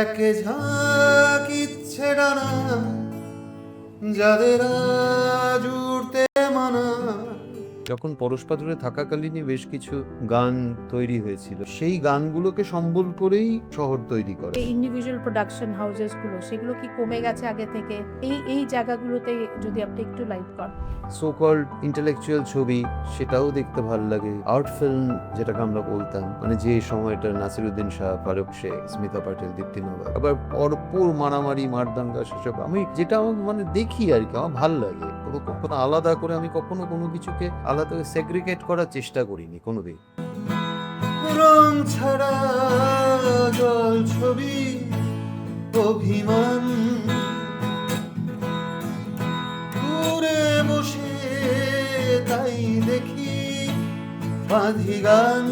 একে ঝাঁক ইচ্ছে ডানা যাদের আজ উড়তে মানা। যখন পরশপাথরে থাকাকালীনই বেশ কিছু গান তৈরি হয়েছিল, সেই গানগুলোকে সম্বল করেই শহর তৈরি করে। এই ইন্ডিভিজুয়াল প্রোডাকশন হাউসেস গুলো সেগুলো কি কমে গেছে আগে থেকে? এই জায়গাগুলোতে যদি আপনি একটু লাইট করেন। সো কল্ড ইন্টেলেকচুয়াল ছবি, সেটাও দেখতে ভালো লাগে। আর্ট ফিল্ম যেটাকে আমরা বলতাম, মানে যে সময়টা নাসিরুদ্দিন শাহ, ফারুক শেখ, স্মিতা পাটেল, দীপ্তি নগর, আবার ভরপুর মারামারি, মারদাঙ্গা, সেসব আমি যেটা আমার মানে দেখি আর কি, আমার ভাল লাগে। কখনো আলাদা করে আমি কখনো কোনো কিছুকে আলাদা সেগ্রিগেট করার চেষ্টা করিনি কোনোদিন। রং ছাড়া জল ছবি, অভিমান, দূরে বসে তাই দেখি বাঁধি গান।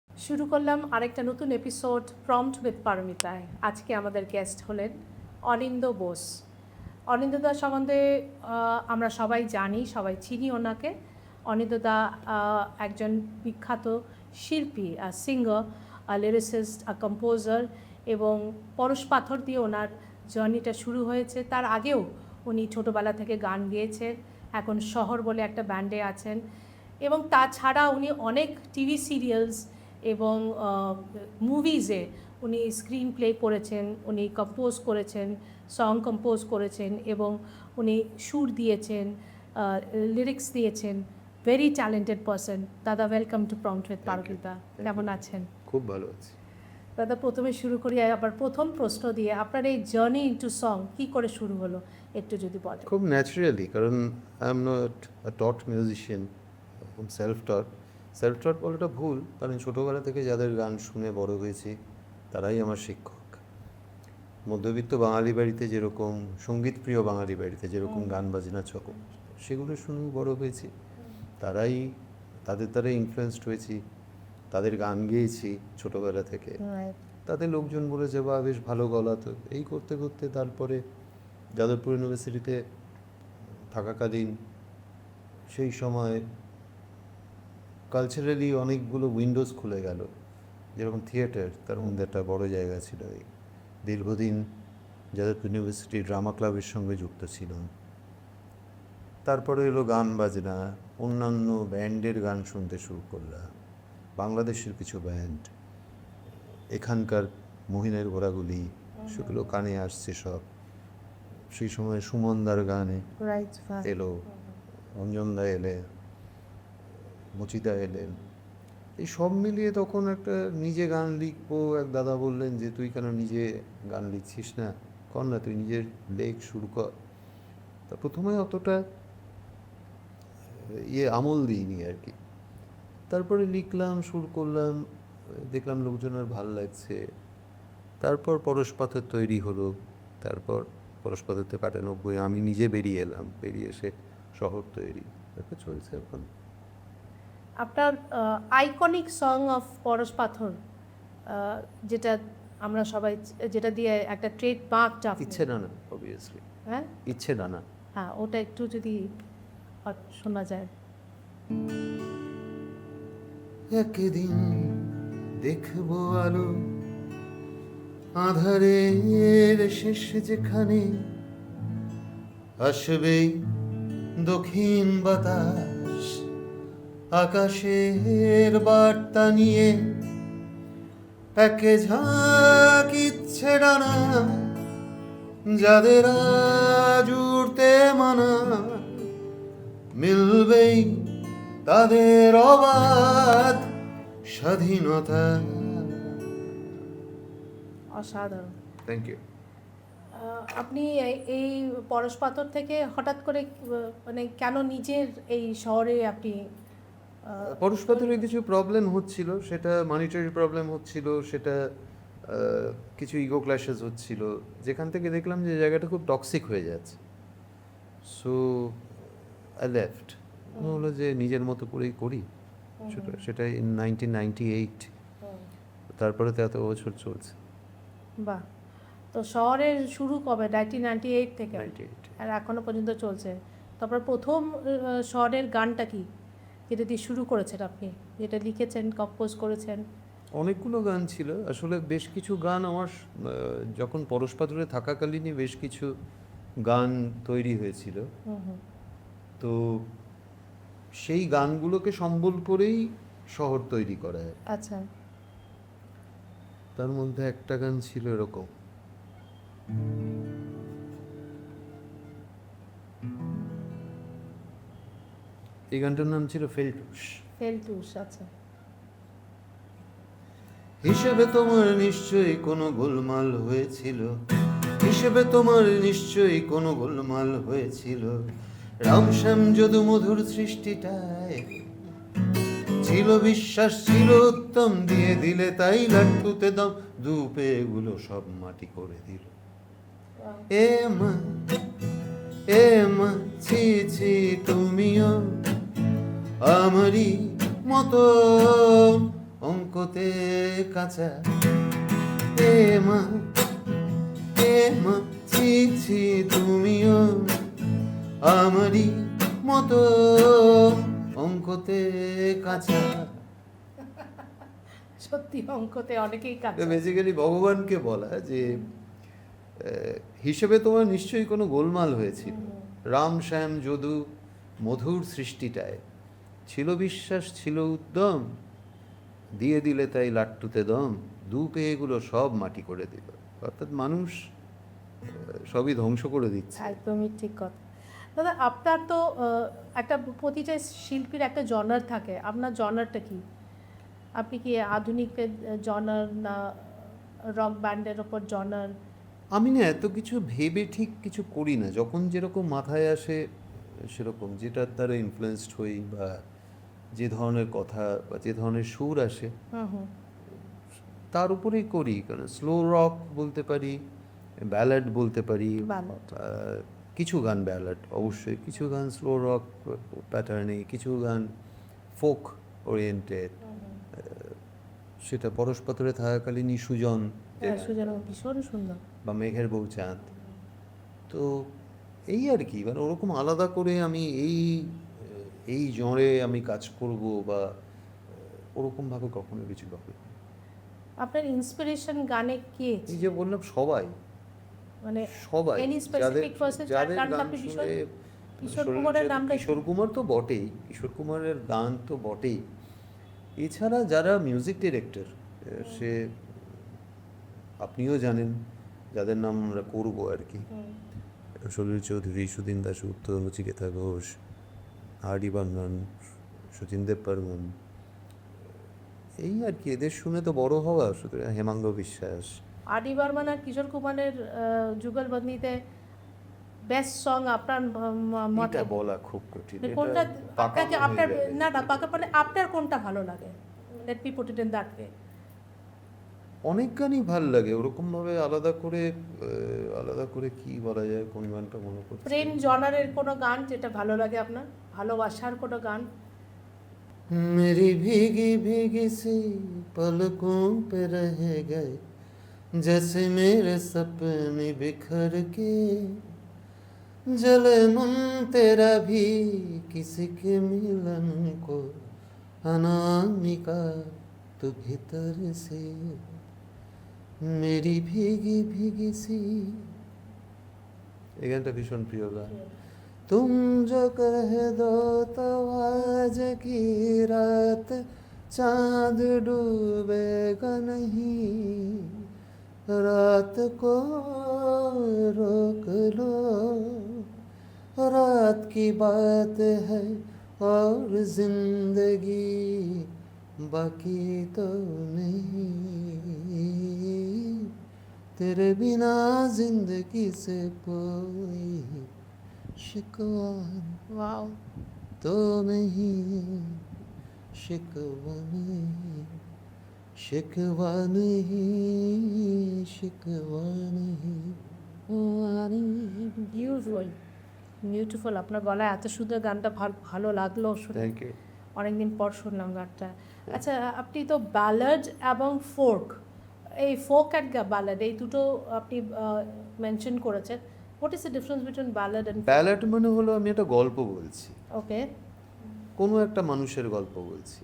শুরু করলাম আরেকটা নতুন এপিসোড প্রম্পট উইথ পারমিতায়। আজকে আমাদের গেস্ট হলেন অনিন্দ বোস। অনিন্দদা সম্বন্ধে আমরা সবাই জানি, সবাই চিনি ওনাকে। অনিন্দদা একজন বিখ্যাত শিল্পী, সিঙ্গার, লিরিসিস্ট, কম্পোজার, এবং পরশ পাথর দিয়ে ওনার জার্নিটা শুরু হয়েছে। তার আগেও উনি ছোটোবেলা থেকে গান গেয়েছেন, এখন শহর বলে একটা ব্যান্ডে আছেন, এবং তাছাড়া উনি অনেক টিভি সিরিয়ালস এবং মুভিজে উনি স্ক্রিন প্লে করেছেন, উনি কম্পোজ করেছেন, সং কম্পোজ করেছেন, এবং উনি সুর দিয়েছেন, লিরিক্স দিয়েছেন। Very talented person. দাদা, welcome to prompt with Paramita. কেমন আছেন? খুব ভালো আছি দাদা। প্রথমে শুরু করি আবার প্রথম প্রশ্ন দিয়ে, আপনার এই জার্নি ইনটু সং কী করে শুরু হলো একটু যদি বলেন। খুব ন্যাচারালি, কারণ I am not a taught musician, self taught বলাটা ভুল, কারণ ছোটোবেলা থেকে যাদের গান শুনে বড় হয়েছি তারাই আমার শিক্ষক। মধ্যবিত্ত বাঙালি বাড়িতে যেরকম, সঙ্গীতপ্রিয় বাঙালি বাড়িতে যেরকম গান বাজনা চলে, সেগুলো শুনেও বড় হয়েছি। তাদের দ্বারা ইনফ্লুয়েসড হয়েছি, তাদের গান গেয়েছি ছোটোবেলা থেকে। তাদের লোকজন বলেছে বা বেশ ভালো গলা তো। এই করতে করতে তারপরে যাদবপুর ইউনিভার্সিটিতে থাকাকালীন সেই সময় কালচারালি অনেকগুলো উইন্ডোজ খুলে গেল, যেরকম থিয়েটার, তার মধ্যে একটা বড় জায়গা ছিল। এই দীর্ঘদিন যাদবপুর ইউনিভার্সিটি ড্রামা ক্লাবের সঙ্গে যুক্ত ছিলাম। তারপরে এলো গান বাজনা, অন্যান্য ব্যান্ডের গান শুনতে শুরু করলাম, বাংলাদেশের কিছু ব্যান্ড, এখানকার মহিনের ঘোড়াগুলি, সেগুলো কানে আসছে সব। সেই সময় সুমনদার গানে এলো, অঞ্জনদা এলে, মুচিদা এলেন। এই সব মিলিয়ে তখন একটা নিজে গান লিখবো, এক দাদা বললেন যে তুই কেন নিজে গান লিখছিস না, কর না, তুই নিজের লেখ শুরু কর। তা প্রথমে অতটা আমল দিইনি আর কি। তারপরে লিখলাম, সুর করলাম, দেখলাম লোকজনের ভালো লাগছে। তারপর পরশ পাথর তৈরি হলো। তারপর পরশ পাথরতে ৯৫ আমি নিজে বেরিয়ে এলাম, বেরিয়ে এসে শহর তৈরি, তারপর চলছে এখন। আপনার আইকনিক সং অফ পরশ পাথর, যেটা আমরা সবাই, যেটা দিয়ে একটা ট্রেডমার্ক, ইচ্ছে ডানা, অবভিয়াসলি। হ্যাঁ, ইচ্ছে ডানা। হ্যাঁ, ওটা একটু যদি শোনা যায়। একদিন দেখবো আলো আধারের শেষ যেখানে, আসবে দক্ষিণ বাতাস আকাশের বার্তা নিয়ে, একে ঝাঁক ইচ্ছে ডানা যাদের আজ উড়তে মানা, মিলবেই তাদের অবাধ স্বাধীনতা। অসাধারণ। Thank you. আপনি এই পরশ পাথর থেকে হঠাৎ করে মানে কেন নিজের এই শহরে আপনি? পরশ পাথরে কিছু প্রবলেম হচ্ছিল, সেটা মনিটারি প্রবলেম হচ্ছিল, সেটা কিছু ইগো ক্ল্যাশেস হচ্ছিল, যেখান থেকে দেখলাম যে জায়গাটা খুব টক্সিক হয়ে যাচ্ছে। So I left. হলো যে নিজের মতো করেই করি, সেটা ইন 1998। তারপরে তো এত বছর চলছে। বাহ। তো শহরের শুরু কবে? 1998 থেকে? 98। আর এখনো পর্যন্ত চলছে। তারপর প্রথম শহরের গানটা কি, যেটা দিয়ে শুরু করেছেন আপনি, যেটা লিখেছেন, কম্পোজ করেছেন? অনেকগুলো গান ছিল আসলে, বেশ কিছু গান আমার যখন পরশপাথরে থাকাকালীনই বেশ কিছু গান তৈরি হয়েছিল। তো সেই গানগুলোকে সম্বল করেই শহর তৈরি করা হয়। আচ্ছা, তার মধ্যে একটা গান ছিল এরকম, এই গানটার নাম ছিল ফেলটুস। ফেলটুস, আচ্ছা। হিসেবে তোমার নিশ্চয়ই কোনো গোলমাল হয়েছিল, হিসেবে তোমার নিশ্চয়ই কোনো গোলমাল হয়েছিল, রামশ্যাম যদু মধুর সৃষ্টিটায় ছিল বিশ্বাস, ছিল উত্তম, দিয়ে দিলে তাই লাট্টুতে দম, দুপে এগুলো সব মাটি করে দিল। এ মা, এ মা, ছি ছি তুমিও আমারই মতো অঙ্কতে কাঁচা। এ মা, এ মা, ছি ছি তুমিও আমারই মতো অঙ্কতে কাঁচা। সত্যি অঙ্কতে অনেকেই কাজ। বেসিক্যালি ভগবানকে বলা যে হিসেবে তোমার নিশ্চয়ই কোনো গোলমাল হয়েছিল, রাম শ্যাম যদু মধুর সৃষ্টিটায় ছিল বিশ্বাস, ছিল উদ্যম, দিয়ে দিলে তাই লাট্টুতে দম, দু পেয়েগুলো সব মাটি করে দিল। অর্থাৎ মানুষ সবই ধ্বংস করে দিচ্ছে। একদমই ঠিক কথা। দাদা, আপনার তো একটা প্রতিটা শিল্পীর একটা জনার থাকে, আপনার জনারটা কি? আপনি কি আধুনিকের জনার, না রক ব্যান্ডের ওপর জনার? আমি না এত কিছু ভেবে ঠিক কিছু করি না, যখন যেরকম মাথায় আসে সেরকম, যেটার দ্বারা ইনফ্লুয়েসড হই বা যে ধরনের কথা বা যে ধরনের সুর আসে তার উপরেই করি। কারণ স্লো রক বলতে পারি, ব্যালাড বলতে পারি, Ballad। কিছু গান ব্যালাড অবশ্যই, কিছু গান স্লো রক প্যাটার্নে, কিছু গান ফোক ওরিয়েন্টেড। সেটা পরশপাথরে থাকাকালীনই সুজন সুজন ভীষণ সুন্দর। বা মেঘের বউচাঁদ। তো এই আর কি, মানে ওরকম আলাদা করে আমি এই জঁরে আমি কাজ করব বা ওরকমভাবে কখনো কিছু ভাবি না। আপনার ইন্সপিরেশন গানে কে? এই যে বললাম সবাই, মানে সবাই এনি যাদের স্পেসিফিক পারসন যার যাদের গানটা গান আপনি ভীষণ? শুনে, কিশোর কুমারের নামটা? কিশোর কুমার তো বটেই, কিশোর কুমারের গান তো বটেই, এছাড়া যারা মিউজিক ডিরেক্টর, সে আপনিও জানেন যাদের নাম আমরা করবো আর কি, সলিল চৌধুরী, সুদিন দাশগুপ্ত, নচিকেতা ঘোষ, হার্ডি বার্মান, সচিনদেব বর্মন, এই আর কি, এদের শুনে তো বড় হওয়া। সুতরাং হেমাঙ্গ বিশ্বাস, আদি বর্মন আর কিশোর কুমারের যুগলবন্দিতে বেস্ট সং আপনার মতে? এটা বলা খুব কঠিন, মানে এটা কোনটা আপনাকে, পাকানো আপনার হয়ে যাবে। না না পাকা, মানে আপনার কোনটা ভালো লাগে? Let me put it in that way. অনেক গানই ভাল লাগে, ওরকমভাবে আলাদা করে কি বলা যায়, কোন গানটা মনে করছে। প্রেম জনারের কোনো গান যেটা ভালো লাগে আপনার, ভালোবাসার কোনো গান? मेरी भीगी भीगी सी पलकों पे रह गए जैसे मेरे सपने बिखर के, जले मन तेरा भी किसी के मिलन को, अनामिका तू भीतर से, मेरी भीगी भीगी सी। এই গানটা ভীষণ প্রিয় গান। तुम जो कह दो तो आज की रात चांद डूबेगा नहीं, रात को रोक लो, रात की बात है और जिंदगी बाकी तो नहीं, तेरे बिना जिंदगी से कोई शिकवा ওয়াও, तो नहीं, शिकवा नहीं, शिकवा नहीं, शिकवा नहीं। Beautiful beautiful. আপনার গলায় এত সুন্দর, গানটা ভালো লাগলো শুনে, থ্যাংক ইউ। অনেকদিন পর শুনলাম গানটা। আচ্ছা, আপনি তো ব্যালাড এবং ফোক, এই ফোক অ্যান্ড ব্যালাড এই দুটো আপনি মেনশন করেছেন। What is the difference between ballad and? Ballad মানে হলো আমি একটা গল্প বলছি, ওকে। কোনো একটা মানুষের গল্প বলছি।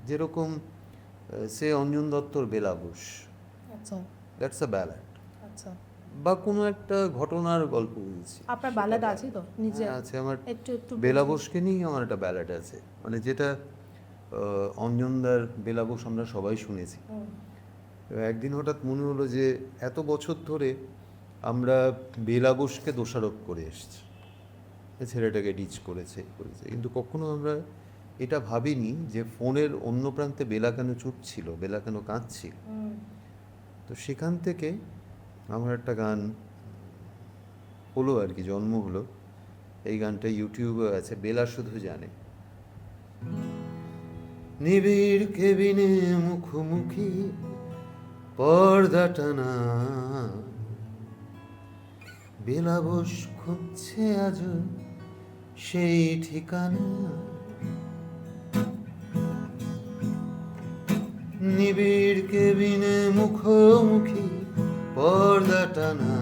যেরকম সে অঞ্জন দত্তর বেলাবুস, আচ্ছা দ্যাটস আ ব্যালাড। আচ্ছা, বা কোনো একটা ঘটনার গল্প বলছি, আপনার সেটা ব্যালাড ballad। আছে তো নিজে? হ্যাঁ, আছে আমার। একটু একটু বেলাবোসকে নিয়ে আমার একটা ব্যালাড আছে, মানে যেটা অঞ্জনদার বেলাবোস আমরা সবাই শুনেছি। তো একদিন হঠাৎ মনে হলো যে এত বছর ধরে আমরা বেলাবোসকে দোষারোপ করে এসেছি, এ ছেলেটাকে ডিচ করেছে করেছে, কিন্তু কখনো আমরা এটা ভাবিনি যে ফোনের অন্য প্রান্তে বেলা কেন চুপ ছিল, বেলা কেন কাঁদছিল। তো সেখান থেকে আমার একটা গান হলো আর কি, জন্ম হলো। এই গানটা ইউটিউবে আছে, বেলা শুধু জানে। নিবিড় কেবিনে মুখোমুখি পর্দা টানা, বেলাবোস খুঁজছে আজ সেই ঠিকানা। নিবিড় কেবিনে মুখোমুখি পর্দা টানা,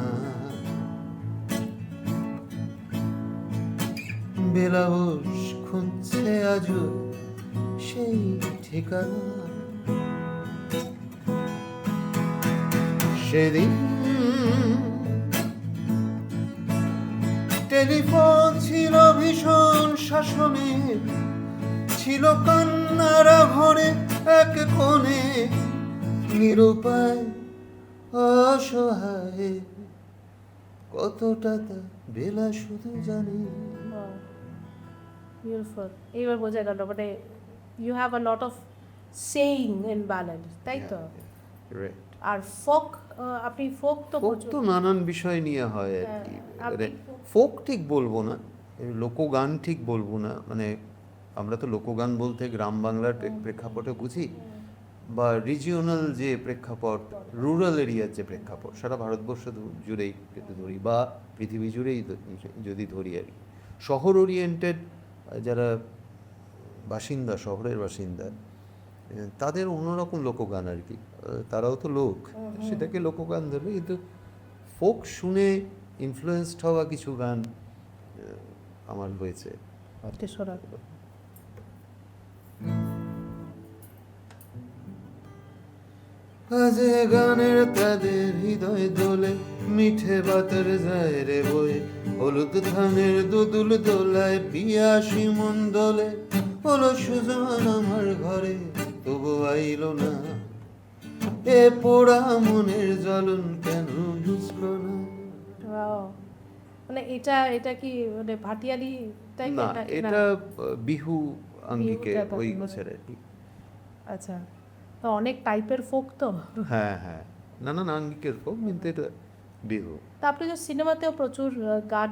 বেলাবোস খুঁজছে আজ সেই ঠিকানা। সেদিন টেলিফোন ছিল ভীষণ শাসনে, ছিল কান্নারা ঘরে এক কোণে, নিরুপায় অসহায় কতটা তা বেলা শুধু জানে। বিউটিফুল। এইবার বোঝা গেল, মানে you have a lot of saying in ballad, তাই তো? Right. আর ফোক, আপনি ফোক তো ফোক তো নানান বিষয় নিয়ে হয় আর কি। মানে ফোক ঠিক বলবো না, লোকগান ঠিক বলবো না, মানে আমরা তো লোকগান বলতে গ্রাম বাংলার প্রেক্ষাপটে বুঝি, বা রিজিওনাল যে প্রেক্ষাপট, রুরাল এরিয়ার যে প্রেক্ষাপট, সারা ভারতবর্ষ জুড়েই যদি ধরি বা পৃথিবী জুড়েই যদি ধরি আর কি। শহর ওরিয়েন্টেড যারা বাসিন্দা, শহরের বাসিন্দা, তাদের অন্যরকম লোকগান আর কি, তারাও তো লোক, সেটাকে লোকগান ধরবে। কিন্তু ফোক শুনে ইনফ্লুয়েসড হওয়া কিছু গান আমার হয়েছে। তেসরা আজে গানের তাদের হৃদয় দোলে, মিঠে বাতের যায় রে বয়ে, হলুদ ধানের দুদুল দোলায় পিয়াসি মন দোলে। হলো সুজন আমার ঘরে তবু আইলো না, এ পোড়া মনের জ্বলন কেন বুঝলো না। মানে এটা এটা কি মানে ভাটিয়ালি তাই না, এটা বিহু আঙ্গিকে বিহু ওই ব্যাপার। ছেড়ে কি। আচ্ছা, তো অনেক টাইপের ফোক তো। হ্যাঁ হ্যাঁ, নানান আঙ্গিকের ফোক, কিন্তু এটা বিহু। তা আপনি যে সিনেমাতেও প্রচুর গান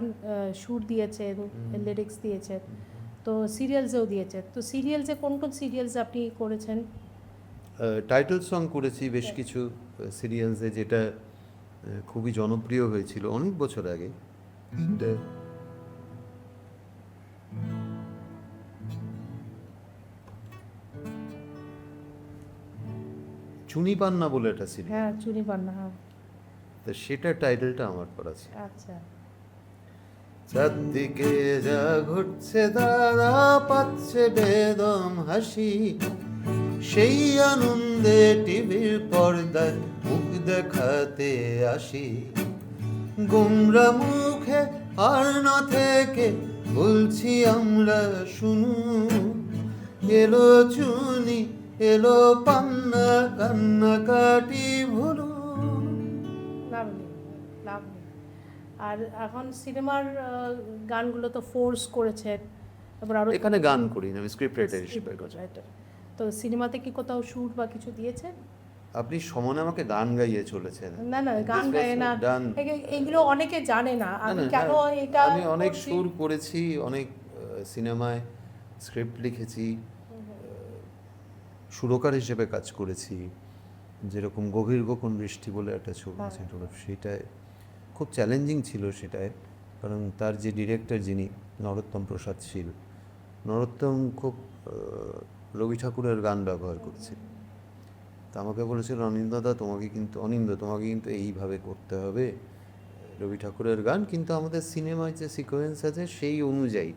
সুর দিয়েছেন, লিরিক্স দিয়েছেন, তো সিরিয়ালসেও দিয়েছেন। তো সিরিয়ালসে কোন কোন সিরিয়ালস আপনি করেছেন? টাইটেল সং করেছি বেশ কিছু সিরিয়ালসে, যেটা খুবই জনপ্রিয় হয়েছিল অনেক বছর আগে। চুনি পান্না বলে একটা সিরিয়াল, হ্যাঁ, চুনি পান্না, হ্যাঁ। তো সেটার টাইটেলটা আমার করা ছিল। আচ্ছা, চারদিকে যা ঘটছে দাদা পাচ্ছে বেদম হাসি, সেই আনন্দে টিভির পর্দায় মুখ দেখাতে আসি। গুমরা মুখে আর না থেকে বলছি আমরা শুনুন, এলো চুনি এলো পান্না, কান্নাকাটি ভুলুন। Lovely lovely. আর এখন সিনেমার গানগুলো তো ফোর্স করেছেন, তারপর আরো এখানে গান করি না, আমি স্ক্রিপ্ট রাইটার হিসেবে কাজ করি। writer। তো সিনেমাতে কি কোথাও সুর বা কিছু দিয়েছেন? আপনি সমানে আমাকে গান গাইয়ে চলেছেন। না না, গান This was গায় না, done. এগুলো অনেকে জানে না। না, আমি না, কেন হ্যাঁ, এটা আমি অনেক করছি? সুর করেছি, অনেক সিনেমায় স্ক্রিপ্ট লিখেছি, সুরকার হিসেবে কাজ করেছি। যেরকম গভীর গোপন বৃষ্টি বলে একটা ছবি ছিল, সেটায় খুব চ্যালেঞ্জিং ছিল সেটায়, কারণ তার যে ডিরেক্টর যিনি নরোত্তম প্রসাদ শীল, নরোত্তম খুব রবি ঠাকুরের গান ব্যবহার করছে। তা আমাকে বলেছিল অনিন্দদা তোমাকে কিন্তু এইভাবে করতে হবে রবি ঠাকুরের গান, কিন্তু আমাদের সিনেমায় যে সিকোয়েন্স আছে সেই অনুযায়ী।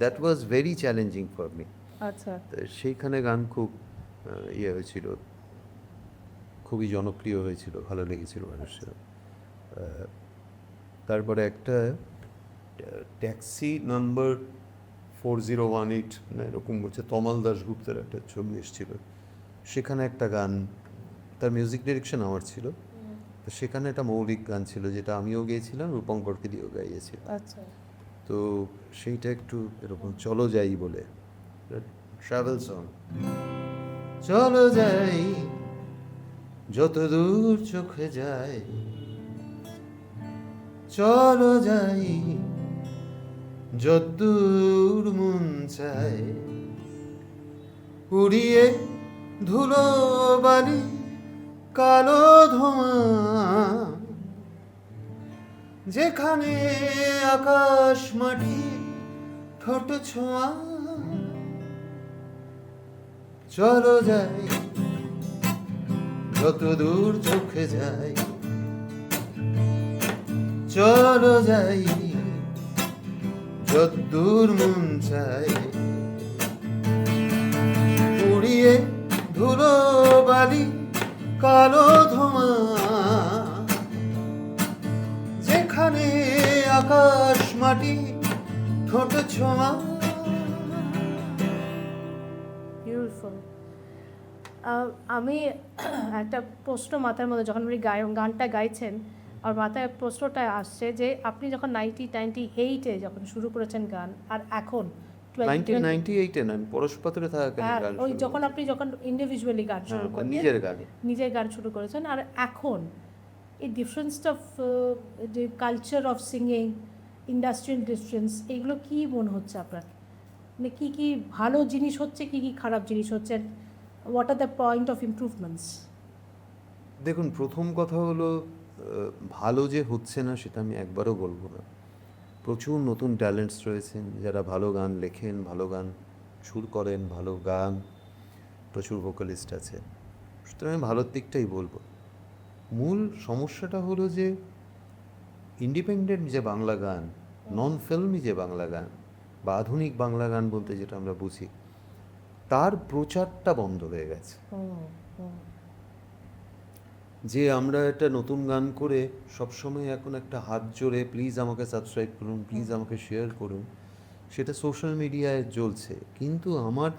That was very challenging for me. আচ্ছা, সেইখানে গান খুব ইয়ে হয়েছিল, খুবই জনপ্রিয় হয়েছিল, ভালো লেগেছিল মানুষের। তারপরে একটা ট্যাক্সি নাম্বার 4018 না এরকম বলছে, তমাল দাশগুপ্তের একটা ছবি এসেছিল, সেখানে একটা গান, তার মিউজিক ডিরেকশন আমার ছিল, তো সেখানে একটা মৌলিক গান ছিল যেটা আমিও গেয়েছিলাম, রূপঙ্করকে দিয়েও গাইয়েছিলাম। আচ্ছা, তো সেইটা একটু এরকম চলো যাই বলে, ট্রাভেল সং। চলো যাই যত দূর চোখে যায়, চলো যাই যদ্দূর মন চায়, উড়িয়ে ধুলো বালি কালো ধোঁয়া, যেখানে আকাশ মাটি ঠোঁট ছোঁয়া, চলো যাই যত দূর চোখে যায়, চলো যাই যদ্দূর মন চায়, উড়িয়ে ধুলো বালি কালো ধোঁয়া, যেখানে আকাশ মাটি ঠোঁট ছোঁয়া। বিউটিফুল। আমি একটা প্রশ্ন মাথার মধ্যে, যখন আপনি গানটা গাইছেন আর মাথায় প্রশ্নটা আসছে যে আপনি যখন 1998-এ যখন শুরু করেছেন গান, আর এখন 1998-এ না, আমি পরশপাথরে থাকাকালীন গান ওই শুরু যখন করেছি। আপনি যখন ইন্ডিভিজুয়ালি গান শুরু হ্যাঁ, করেন, নিজের গানে। নিজের গান শুরু করেছেন, আর এখন এই ডিফারেন্সটা অফ যে culture of singing, industrial difference, এইগুলো কী মনে হচ্ছে আপনার? মানে কী কী ভালো জিনিস হচ্ছে, কী কী খারাপ জিনিস হচ্ছে, what are the point of improvements? দেখুন, প্রথম কথা হলো, ভালো যে হচ্ছে না সেটা আমি একবারও বলবো না। প্রচুর নতুন ট্যালেন্টস রয়েছেন যারা ভালো গান লেখেন, ভালো গান সুর করেন, ভালো গান, প্রচুর ভোকালিস্ট আছে, সুতরাং আমি ভালোর দিকটাই বলবো। মূল সমস্যাটা হলো যে ইন্ডিপেন্ডেন্ট যে বাংলা গান, নন ফিল্মি যে বাংলা গান বা আধুনিক বাংলা গান বলতে যেটা আমরা বুঝি, তার প্রচারটা বন্ধ হয়ে গেছে। যে আমরা একটা নতুন গান করে সবসময় এখন একটা হাত জোড়ে প্লিজ আমাকে সাবস্ক্রাইব করুন, প্লিজ আমাকে শেয়ার করুন, সেটা সোশ্যাল মিডিয়ায় চলছে। কিন্তু আমার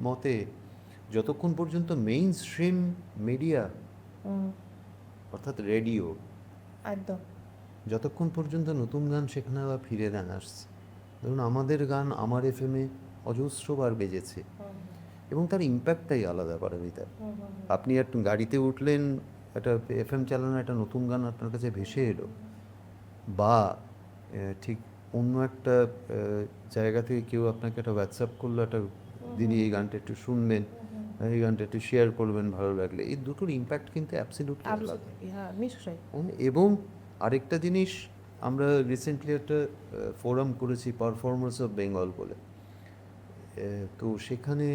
মতে যতক্ষণ পর্যন্ত মেইন স্ট্রিম মিডিয়া অর্থাৎ রেডিও, একদম যতক্ষণ পর্যন্ত নতুন গান সেখানে আবার ফিরে না আসছে, ধরুন আমাদের গান আমার এফএমে অজস্রবার বেজেছে এবং তার ইম্প্যাক্টটাই আলাদা পারমিতা। আপনি একটু গাড়িতে উঠলেন, একটা এফএম চালানো একটা নতুন গান আপনার কাছে ভেসে এলো, বা ঠিক অন্য একটা জায়গা থেকে কেউ আপনাকে একটা হোয়াটসঅ্যাপ করলো, একটা দিদি এই গানটা একটু শুনবেন, এই গানটা একটু শেয়ার করবেন ভালো লাগলে, এই দুটোর ইম্প্যাক্ট কিন্তু অ্যাবসলিউটলি আলাদা। হ্যাঁ, নিশ্চয়ই। এবং আরেকটা জিনিস, আমরা রিসেন্টলি একটা ফোরাম করেছি পারফরমার্স অফ বেঙ্গল বলে, তো সেখানে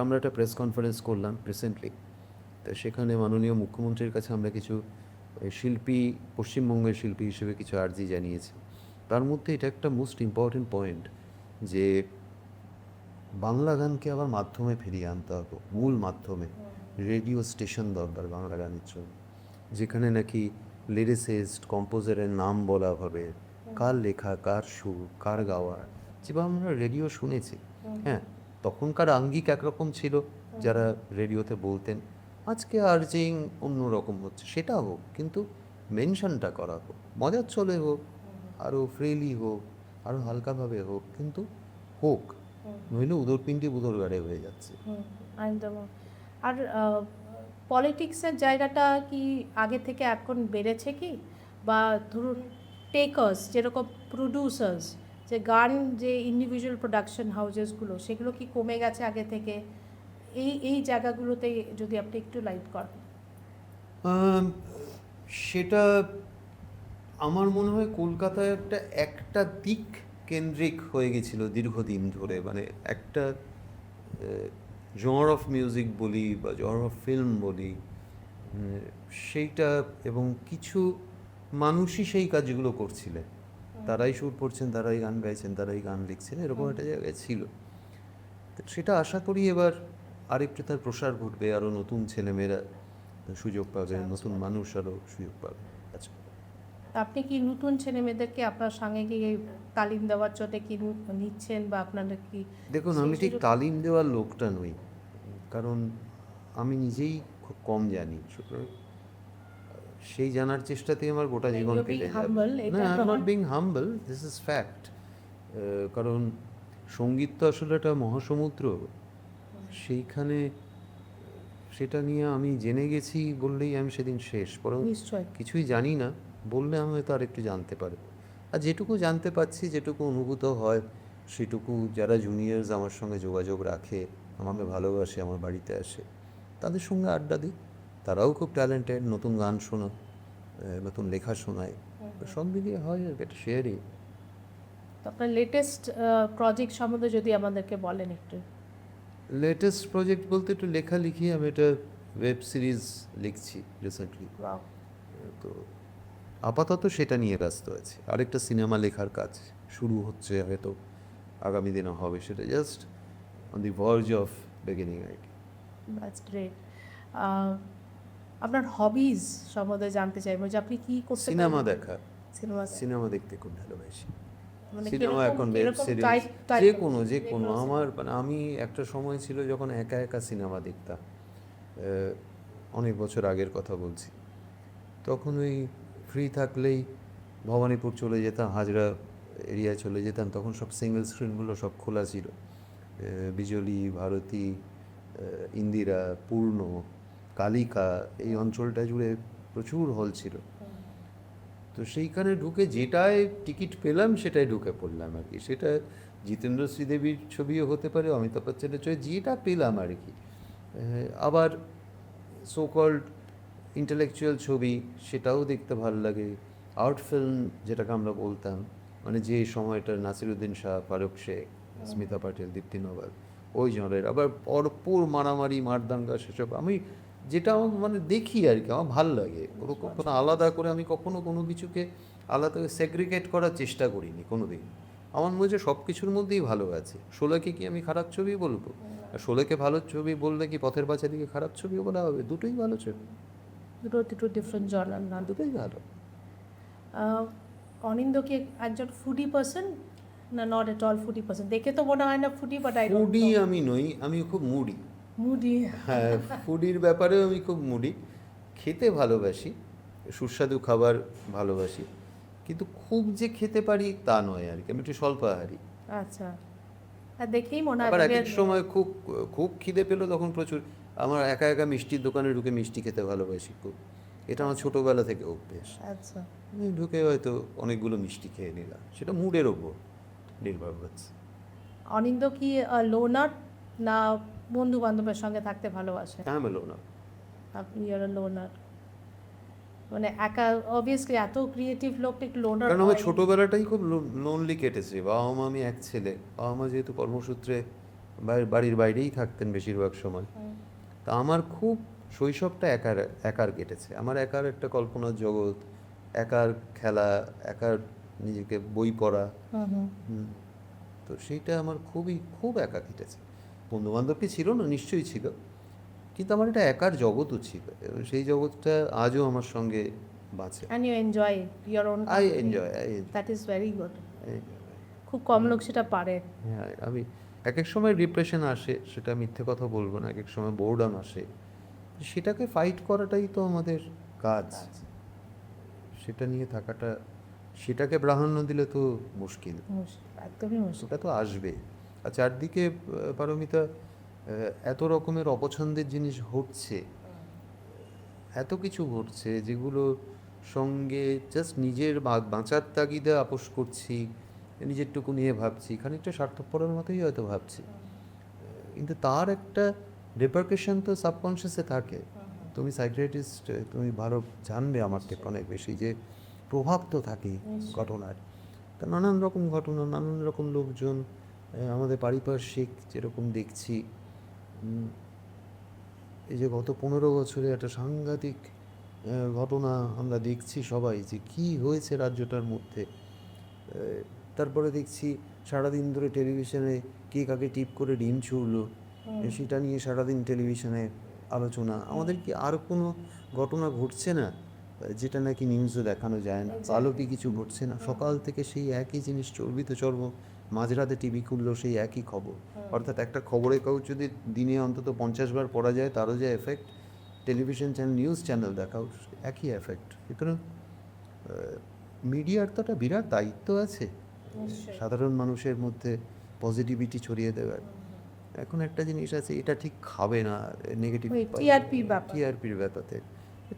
আমরা একটা প্রেস কনফারেন্স করলাম রিসেন্টলি, তা সেখানে মাননীয় মুখ্যমন্ত্রীর কাছে আমরা কিছু শিল্পী, পশ্চিমবঙ্গের শিল্পী হিসেবে কিছু আর্জি জানিয়েছি। তার মধ্যে এটা একটা মোস্ট ইম্পর্টেন্ট পয়েন্ট যে বাংলা গানকে আবার মাধ্যমে ফিরিয়ে আনতে হবে, মূল মাধ্যমে। রেডিও স্টেশন দরকার বাংলা গানের জন্য, যেখানে নাকি লিরিসিস্ট, কম্পোজারের নাম বলা হবে, কার লেখা, কার সুর, কার গাওয়া, যেভাবে আমরা রেডিও শুনেছি। হ্যাঁ, তখনকার আঙ্গিক একরকম ছিল যারা রেডিওতে বলতেন, আজকে আর্জিং অন্যরকম হচ্ছে, সেটা হোক, কিন্তু মেনশনটা করা হোক, মজার চলে হোক, আরও ফ্রিলি হোক, আরও হালকাভাবে হোক, কিন্তু হোক, নইলে উদরপিণ্ডি বুদরগাড়ে হয়ে যাচ্ছে। একদম। আর পলিটিক্সের জায়গাটা কি আগে থেকে এখন বেড়েছে কি? বা ধরুন টেকার্স, যেরকম প্রডিউসার্স, যে গান, যে ইন্ডিভিজুয়াল প্রোডাকশন হাউসেসগুলো, সেগুলো কি কমে গেছে আগে থেকে? এই জায়গাগুলোতে যদি আপনি একটু লাইট করেন। সেটা আমার মনে হয় কলকাতায় একটা দিক কেন্দ্রিক হয়ে গেছিল দীর্ঘদিন ধরে, মানে একটা জনর অফ মিউজিক বলি বা জনর অফ ফিল্ম বলি, সেইটা, এবং কিছু মানুষই সেই কাজগুলো করছিলেন, তারাই সুর পড়ছেন, তারাই গান গাইছেন, তারাই গান লিখছেন, এরকম একটা জায়গায় ছিল। তো সেটা আশা করি এবার আরেকটু তার প্রসার ঘটবে, আরও নতুন ছেলেমেয়েরা সুযোগ পাবে, নতুন মানুষ আরও সুযোগ পাবে। আচ্ছা, তা আপনি কি নতুন ছেলে মেয়েদেরকে আপনার সঙ্গে গিয়ে তালিম দেওয়ার জন্য কি নিচ্ছেন বা আপনাদের কি দেখুন সেই আমি ঠিক সুযোগ- তালিম দেওয়ার লোকটা নই, কারণ আমি নিজেই খুব কম জানি, সুতরাং সেই জানার চেষ্টাতেই আমার গোটা Like জীবন you're কেটে being যাবে। humble, না, এটা আই এম নট নয়। Being humble, this is fact. কারণ সঙ্গীত তো আসলে একটা মহাসমুদ্র, সেইখানে সেটা নিয়ে আমি জেনে গেছি বললেই আমি সেদিন শেষ, বরং নিশ্চয়। কিছুই জানি না বললে আমি হয়তো আরেকটু জানতে পারবো। আর যেটুকু জানতে পারছি, যেটুকু অনুভূত হয়, সেটুকু যারা জুনিয়র্স আমার সঙ্গে যোগাযোগ রাখে, আমাকে ভালোবাসে, আমার বাড়িতে আসে, তাদের সঙ্গে আড্ডা দিই। তারাও খুব ট্যালেন্টেড, নতুন গান শোনায়, নতুন লেখা শোনায়, তো সব মিলিয়ে হয় আর কি, একটা শেয়ারই। তো আপনার লেটেস্ট প্রজেক্ট সম্বন্ধে যদি আমাদেরকে বলেন একটু। লেটেস্ট প্রজেক্ট বলতে একটু লেখালেখি, আমি একটা ওয়েব সিরিজ লিখছি রিসেন্টলি, Wow. তো আপাতত সেটা নিয়ে ব্যস্ত আছি। আরেকটা সিনেমা লেখার কাজ শুরু হচ্ছে, হয়তো আগামী দিনে হবে, সেটা just on the verge of beginning আর কি। That's great. আপনার হবিজ সম্বন্ধে জানতে চাইবো যে আপনি কি করতে সিনেমা দেখা, সিনেমা সিনেমা দেখতে খুব ভালোবাসি। মানে সিনেমা কিরকম এখন ওয়েব কিরকম সিরিজ, টাইপ যে কোনো আমার মানে আমি একটা সময় ছিল যখন একা একা সিনেমা দেখতাম, অনেক বছর আগের কথা বলছি। তখন ওই ফ্রি থাকলেই ভবানীপুর চলে যেতাম, হাজরা এরিয়ায় চলে যেতাম, তখন সব সিঙ্গেল স্ক্রিনগুলো সব খোলা ছিল, বিজলি, ভারতী, ইন্দিরা, পূর্ণ, কালিকা, এই অঞ্চলটা জুড়ে প্রচুর হল ছিল। তো সেইখানে ঢুকে যেটায় টিকিট পেলাম সেটাই ঢুকে পড়লাম আর কি। সেটা জিতেন্দ্র শ্রীদেবীর ছবিও হতে পারে, অমিতাভ বচ্চনের ছবি, যেটা পেলাম আর কি। আবার সো কল্ড ইন্টেলেকচুয়াল ছবি, সেটাও দেখতে ভালো লাগে। আর্ট ফিল্ম যেটাকে আমরা বলতাম, মানে যে সময়টা নাসিরুদ্দিন শাহ, ফারুক শেখ, স্মিতা পাটেল, দীপ্তি নওয়াল, ওই জনের, আবার ভরপুর মারামারি, মারদাঙ্গা, সেসব আমি যেটা আমার মানে দেখি আর কি, আমার ভাল লাগে। কোনো আলাদা করে আমি কখনো কোনো কিছুকে আলাদা সেগ্রিগেট করার চেষ্টা করিনি কোনো দিন। আমার মনে হচ্ছে সব কিছুর মধ্যেই ভালো আছে। শোলাকে কি আমি খারাপ ছবি বলবো? আর শোলাকে ভালো ছবি বললে কি পথের পাঁচালীকে খারাপ ছবি বলা হবে? দুটোই ভালো ছবি, দুটো ডিফারেন্ট জনার না। দুটোই ভালো। অনিন্দ কি একজন ফুডি পার্সন না not at all foodie person? দেখে তো মনে হয় না foodie, but I don't foodie no. আমি নই, আমি খুব মুডি। মুডি। হ্যাঁ, ফুডির ব্যাপারেও আমি খুব মুডি। খেতে ভালোবাসি, সুস্বাদু খাবার ভালোবাসি, কিন্তু খুব যে খেতে পারি তা নয় আর কি, আমি একটু স্বল্পাহারী। আচ্ছা, আর দেখেই মনে হয় আবার এক আপনি এক সময় খুব খুব খিদে পেলো তখন প্রচুর, আমার একা একা মিষ্টির দোকানে ঢুকে মিষ্টি খেতে ভালোবাসি খুব। এটা আমার ছোটোবেলা থেকে অভ্যেস। আচ্ছা। আমি ঢুকে হয়তো অনেকগুলো মিষ্টি খেয়ে নিলাম, সেটা মুডের ওপর নির্ভর করছে। অনিন্দ কি লোনার না বন্ধু বান্ধবের সঙ্গে থাকতে ভালোবাসে? হ্যাঁ, মেলো না। আপনি আর লোনার, মানে একা অবভিয়াসলি এত ক্রিয়েটিভ লোক একটু লোনার কারণ আমার ছোটোবেলাটাই খুব লোনলি কেটেছে। বাবা মা, আমি এক ছেলে, বাবা মা যেহেতু কর্মসূত্রে বাড়ির বাইরেই থাকতেন বেশিরভাগ সময়, তা আমার খুব শৈশবটা একার একার কেটেছে। আমার একার একটা কল্পনার জগৎ, একার খেলা, একার নিজেকে বই পড়া, হুম, তো সেইটা আমার খুব একা কেটেছে। বন্ধুবান্ধব কি ছিল না? নিশ্চয়ই ছিল, কিন্তু আমার একটা একার জগৎও ছিল, এবং সেই জগৎটা আজও আমার সঙ্গে বাঁচে। And you enjoy your own. I enjoy that is very good. খুব কম লোক সেটা পারে। হ্যাঁ, আমি এক এক সময় ডিপ্রেশন আসে, সেটা মিথ্যে কথা বলবো না, এক এক সময় বোরডাম আসে, সেটাকে ফাইট করাটাই তো আমাদের কাজ। সেটা নিয়ে থাকাটা, সেটাকে প্রাধান্য দিলে তো মুশকিল, একদমই মুশকিল। সেটা তো আসবে। আর চারদিকে পারমিতা, এত রকমের অপছন্দের জিনিস ঘটছে, এত কিছু ঘটছে যেগুলো সঙ্গে জাস্ট নিজের বাঁচার তাগিদে আপোষ করছি, নিজেরটুকু নিয়ে ভাবছি, খানিকটা স্বার্থপরের মতোই হয়তো ভাবছি, কিন্তু তার একটা রিপারকেশন তো সাবকনশিয়াসে থাকে। তুমি সাইকিয়াট্রিস্ট, তুমি ভালো জানবে আমার থেকে অনেক বেশি, যে প্রভাব তো থাকে ঘটনার। তা নানান রকম ঘটনা, নানান রকম লোকজন, আমাদের পারিপার্শ্বিক যেরকম দেখছি, এই যে গত 15 বছরে একটা সাংঘাতিক ঘটনা আমরা দেখছি সবাই, যে কি হয়েছে রাজ্যটার মধ্যে। তারপরে দেখছি সারাদিন ধরে টেলিভিশনে কে কাকে টিপ করে ডিম ছুড়লো, সেটা নিয়ে সারাদিন টেলিভিশনে আলোচনা। আমাদের কি আর কোনো ঘটনা ঘটছে না যেটা নাকি নিউজে দেখানো যায় না? আলোপি কিছু ঘটছে না, সকাল থেকে সেই একই জিনিস চর্বিত চর্ব, মাঝরাতে টিভি খুললো সেই একই খবর। অর্থাৎ একটা খবরের কাগজ যদি দিনে অন্তত 50 বার পড়া যায়, তারও যে effect, television channel, news channel দেখাও একই এফেক্ট। সুতরাং মিডিয়ার তো একটা বিরাট দায়িত্ব আছে সাধারণ মানুষের মধ্যে পজিটিভিটি ছড়িয়ে দেওয়ার। এখন একটা জিনিস আছে, এটা ঠিক খাবে না, নেগেটিভ টিআরপির ব্যাপারে,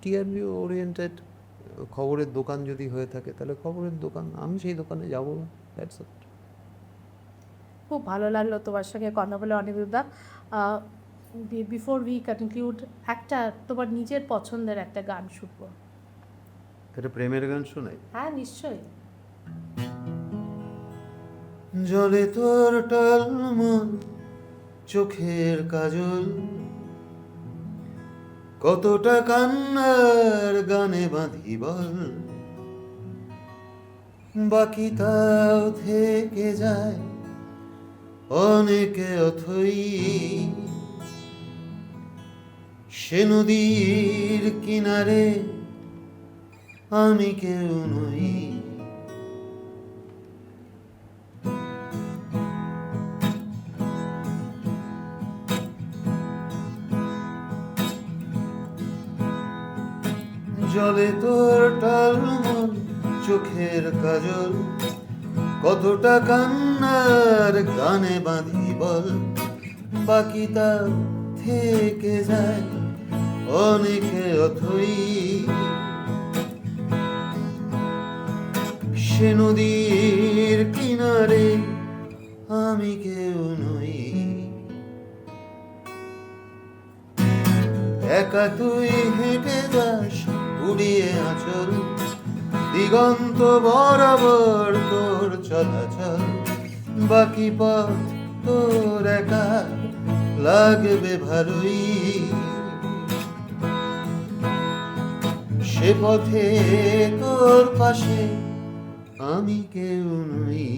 টিআরপি ওরিয়েন্টেড খবরের দোকান যদি হয়ে থাকে, তাহলে খবরের দোকান, আমি সেই দোকানে যাবো না, দ্যাটস ইট। খুব ভালো লাগলো তোমার সঙ্গে কথা বলে অনিরুদ্ধা। বিফোর উই কনক্লুড, একটা তোমার নিজের পছন্দের একটা গান শুনবো। এটা প্রেমের গান শোনাই? হ্যাঁ, নিশ্চয়ই। জলে তোর টলমল চোখের কাজল, কতটা কান্নার গানে বাঁধি বল, বাকি তাও থেকে যায় অনেকে অথই, সে নদীর কিনারে আমি কেউ নই। জলে তোর টলমল চোখের কাজল, কতটা কান্নার গানে বাঁধি বল, বাকি তা থেকে যায় অনেকে অথই, সে নদীর কিনারে আমি কেউ নই। একা তুই হেঁটে যাস উড়িয়ে আঁচল, দিগন্ত বরাবর তোর চলাচল, বাকি পথ তোর একা লাগবে ভালোই, সে পথে তোর পাশে আমি কেউ নই।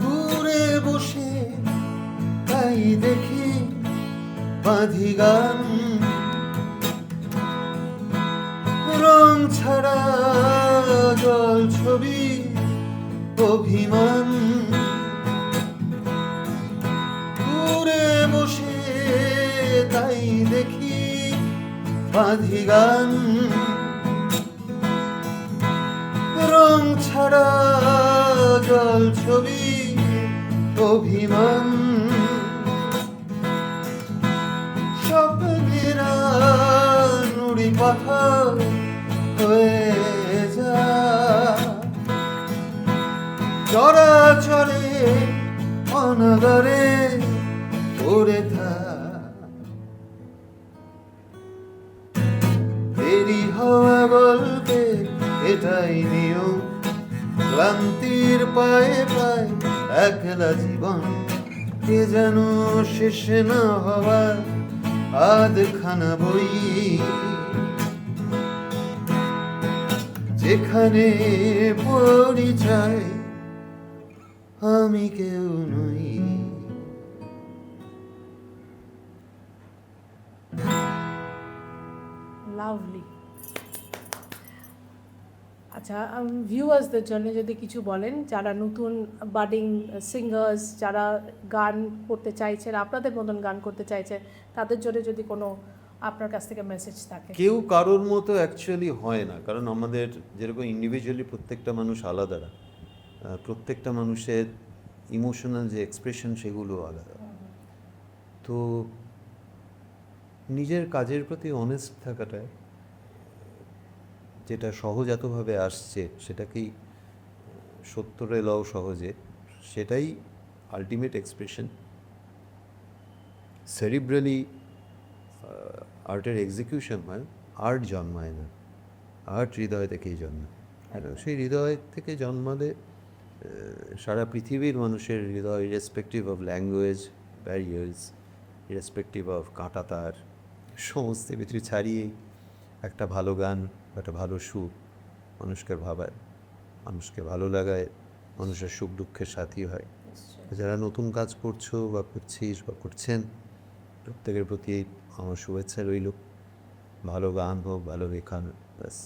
দূরে বসে তাই দেখি বাঁধি গান, রং ছাড়া জল ছবি অভিমান, দূরে বসে তাই দেখি বাঁধি গান, রং ছাড়া জল ছবি অভিমান, স্বপ্নেরা নুড়ি পাথর হয়ে যা, চরাচরে অনাদরে পড়ে থাক, দেরি হওয়া বলতে এটাই নিয়ম, ক্লান্তির পায়ে পায়ে একলা জীবন, কে যেন শেষ না হওয়া আধখানা বই, যেখানে পরিচয় আমি কেউ নই। লাভলি। আচ্ছা, ভিউয়ার্সদের জন্য যদি কিছু বলেন, যারা নতুন বাডিং সিঙ্গার্স, যারা গান করতে চাইছেন, আপনাদের মতন গান করতে চাইছেন, তাদের জন্য যদি কোনো আপনার কাছ থেকে মেসেজ থাকে। কেউ কারোর মতো অ্যাকচুয়ালি হয় না, কারণ আমাদের যেরকম ইন্ডিভিজুয়ালি প্রত্যেকটা মানুষ আলাদা, প্রত্যেকটা মানুষের ইমোশনাল যে এক্সপ্রেশন সেগুলো আলাদা। তো নিজের কাজের প্রতি অনেস্ট থাকাটা, যেটা সহজাতভাবে আসছে সেটাকেই সত্যরে লও সহজে, সেটাই আলটিমেট এক্সপ্রেশন। সেরিব্রালি আর্টের এক্সিকিউশন হয়, আর্ট জন্মায় না, আর্ট হৃদয় থেকেই জন্মায়। আর সেই হৃদয় থেকে জন্মালে সারা পৃথিবীর মানুষের হৃদয় irrespective of language barriers, irrespective of কাঁটাতার, সমস্ত কিছু ছাড়িয়েই একটা ভালো গান, একটা ভালো সুর মানুষকে ভাবায়, মানুষকে ভালো লাগায়, মানুষের সুখ দুঃখের সাথী হয়। যারা নতুন কাজ করছো বা করছিস বা করছেন, প্রত্যেকের প্রতি আমার শুভেচ্ছা রইল। ভালো গান হোক, ভালো লেখান, ব্যাস।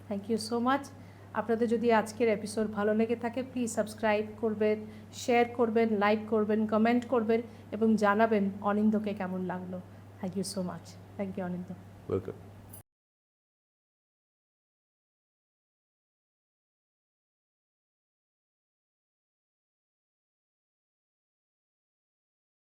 Thank you so much. আপনাদের যদি আজকের এপিসোড ভালো লেগে থাকে প্লিজ সাবস্ক্রাইব করবেন, শেয়ার করবেন, লাইক করবেন, কমেন্ট করবেন এবং জানাবেন অনিন্দকে কেমন লাগলো। Thank you so much. Thank you Anindya. Welcome.